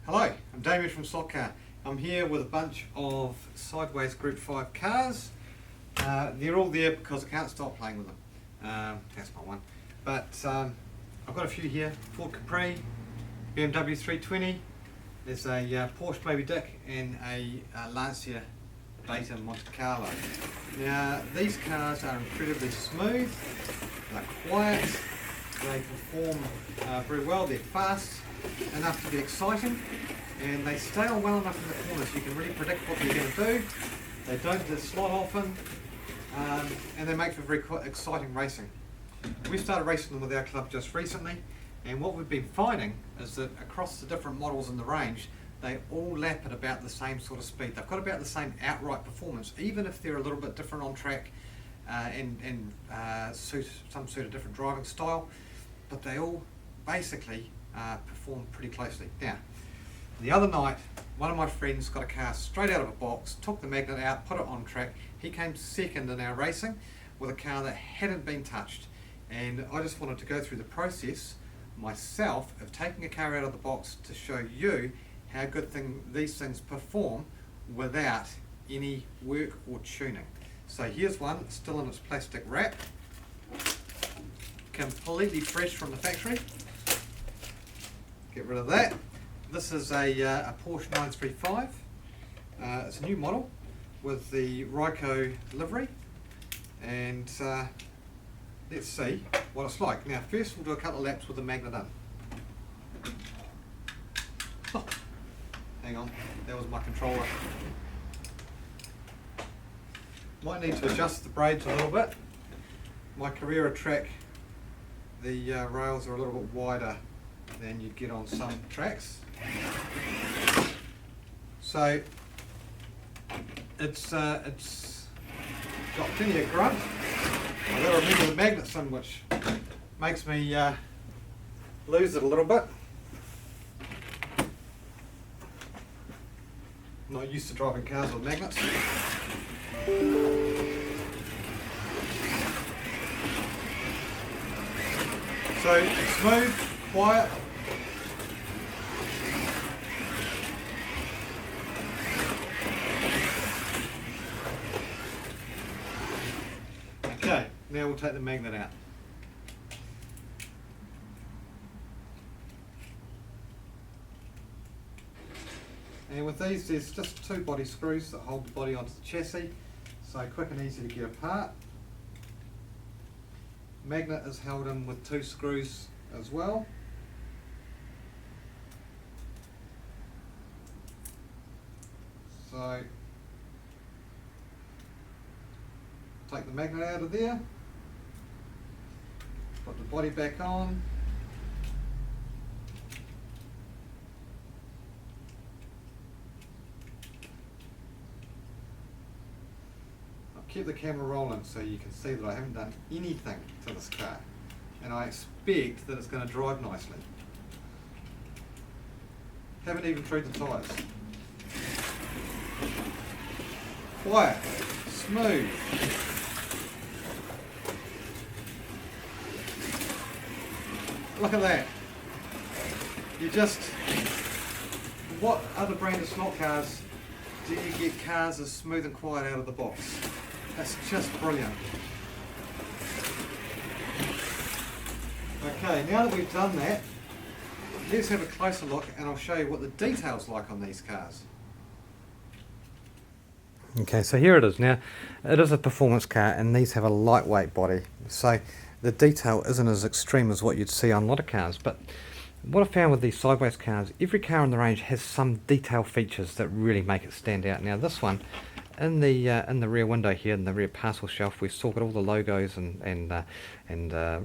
Hello, I'm Damien from Slotcar. I'm here with a bunch of sideways Group 5 cars. They're all there because I can't stop playing with them. That's my one. But I've got a few here. Ford Capri, BMW 320, there's a Porsche Moby Dick and a Lancia Beta Monte Carlo. Now these cars are incredibly smooth, they're quiet, they perform very well, they're fast enough to be exciting, and they stay on well enough in the corners so you can really predict what they're going to do. They don't slot often, and they make for very exciting racing. We started racing them with our club just recently, and what we've been finding is that across the different models in the range, they all lap at about the same sort of speed. They've got about the same outright performance, even if they're a little bit different on track and suit a different driving style, but they all basically perform pretty closely. Now, the other night, one of my friends got a car straight out of a box, took the magnet out, put it on track. He came second in our racing with a car that hadn't been touched. And I just wanted to go through the process myself of taking a car out of the box to show you how good these things perform without any work or tuning. So here's one, it's still in its plastic wrap, completely fresh from the factory. Get rid of that. This is a Porsche 935. It's a new model with the Ryco livery, and let's see what it's like. Now first we'll do a couple of laps with the magnet in. Oh, hang on, that was my controller. Might need to adjust the braids a little bit. My Carrera track, the rails are a little bit wider than you'd get on some tracks. So it's got plenty of grunt. I've got to remember the magnets in, which makes me lose it a little bit. I'm not used to driving cars with magnets. So it's smooth, quiet. Okay, now we'll take the magnet out. And with these, there's just two body screws that hold the body onto the chassis, so quick and easy to get apart. Magnet is held in with two screws as well. So take the magnet out of there, put the body back on, I've kept the camera rolling so you can see that I haven't done anything to this car, and I expect that it's going to drive nicely. Haven't even treated the tyres. Quiet, smooth. Look at that. You just, what other brand of slot cars do you get cars as smooth and quiet out of the box? That's just brilliant. Okay, now that we've done that, let's have a closer look and I'll show you what the detail's like on these cars. Okay, so here it is. Now, it is a performance car and these have a lightweight body, so the detail isn't as extreme as what you'd see on a lot of cars. But what I found with these sideways cars, every car in the range has some detail features that really make it stand out. Now this one, in the rear window here, in the rear parcel shelf, we've still got all the logos and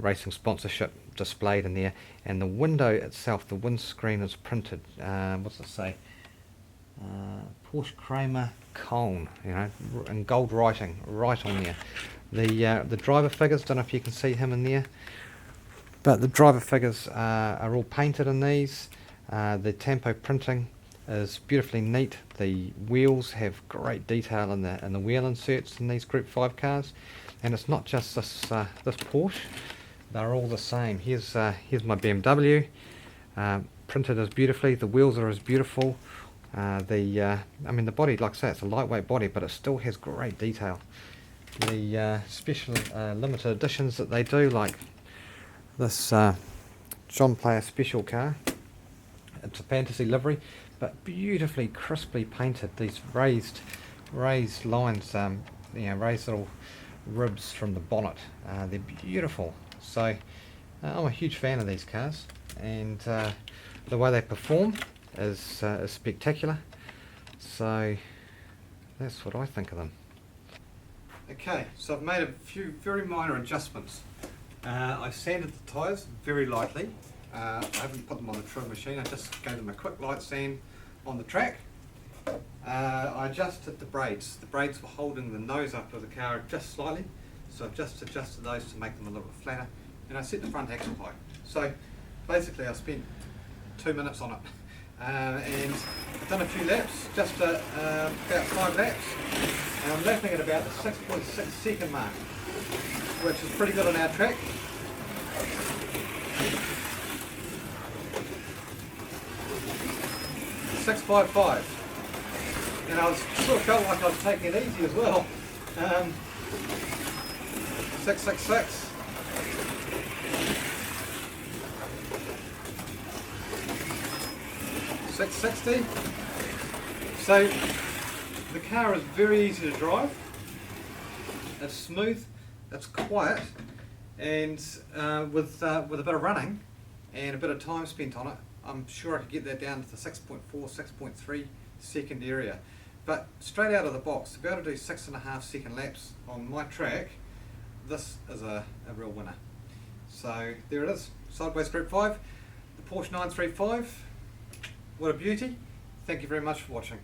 racing sponsorship displayed in there, and the window itself, the windscreen is printed, what's it say, Porsche Kramer Cone, you know, in gold writing right on there. The driver figures, don't know if you can see him in there, but the driver figures are all painted in these. The tempo printing is beautifully neat. The wheels have great detail in the wheel inserts in these Group 5 cars, and it's not just this Porsche, they're all the same. Here's my BMW, printed as beautifully. The wheels are as beautiful. I mean, the body, like I say, it's a lightweight body, but it still has great detail. The special limited editions that they do, like this John Player special car. It's a fantasy livery, but beautifully, crisply painted. These raised lines, raised little ribs from the bonnet. They're beautiful. So I'm a huge fan of these cars, and the way they perform is spectacular. So that's what I think of them. Okay, so I've made a few very minor adjustments. I sanded the tyres very lightly. I haven't put them on the drill machine, I just gave them a quick light sand on the track. I adjusted the braids. The braids were holding the nose up of the car just slightly, so I've just adjusted those to make them a little bit flatter. And I set the front axle high. So basically I spent 2 minutes on it. And I've done a few laps, just about 5 laps. And I'm lapping at about the 6.6 second mark, which is pretty good on our track. .655, and I sort of felt like I was taking it easy as well. 666. .660. So the car is very easy to drive. It's smooth, it's quiet, and with a bit of running and a bit of time spent on it, I'm sure I could get that down to the 6.4, 6.3 second area. But straight out of the box, to be able to do 6.5 second laps on my track, this is a real winner. So there it is, Sideways Group 5, the Porsche 935. What a beauty. Thank you very much for watching.